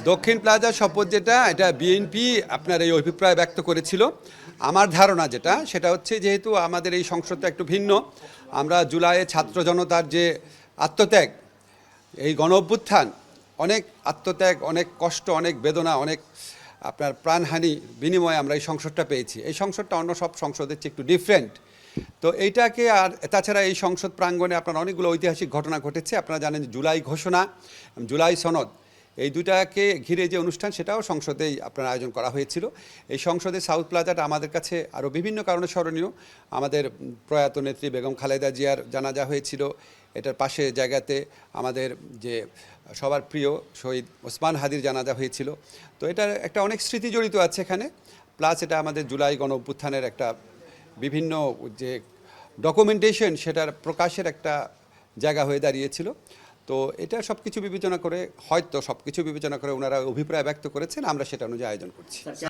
দক্ষিণ প্লাজা শপথ যেটা এটা বিএনপি আপনার এই অভিপ্রায় ব্যক্ত করেছিল। আমার ধারণা যেটা সেটা হচ্ছে যেহেতু আমাদের এই সংসদটা একটু ভিন্ন, আমরা জুলাইয়ে ছাত্র জনতার যে আত্মত্যাগ, এই গণ অভ্যুত্থান, অনেক আত্মত্যাগ, অনেক কষ্ট, অনেক বেদনা, অনেক আপনার প্রাণহানি বিনিময়ে আমরা এই সংসদটা পেয়েছি। এই সংসদটা অন্য সব সংসদের চেয়ে একটু ডিফারেন্ট। তো এইটাকে আর তাছাড়া এই সংসদ প্রাঙ্গণে আপনার অনেকগুলো ঐতিহাসিক ঘটনা ঘটেছে। আপনারা জানেন জুলাই ঘোষণা, জুলাই সনদ, এই দুটাকে ঘিরে যে অনুষ্ঠান সেটাও সংসদেই আপনার আয়োজন করা হয়েছিল। এই সংসদে সাউথ প্লাজাটা আমাদের কাছে আরও বিভিন্ন কারণে স্মরণীয়। আমাদের প্রয়াত নেত্রী বেগম খালেদা জিয়ার জানাজা হয়েছিল, এটার পাশে জায়গাতে আমাদের যে সবার প্রিয় শহীদ ওসমান হাদির জানাজা হয়েছিল। তো এটার একটা অনেক স্মৃতি জড়িত আছে এখানে, প্লাস এটা আমাদের জুলাই গণ অভ্যুত্থানের একটা বিভিন্ন যে ডকুমেন্টেশন সেটার প্রকাশের একটা জায়গা হয়ে দাঁড়িয়েছিল। তো এটা সব কিছু বিবেচনা করে, হয়তো সব কিছু বিবেচনা করে ওনারা অভিপ্রায় ব্যক্ত করেছেন, আমরা সেটা অনুযায়ী আয়োজন করছি।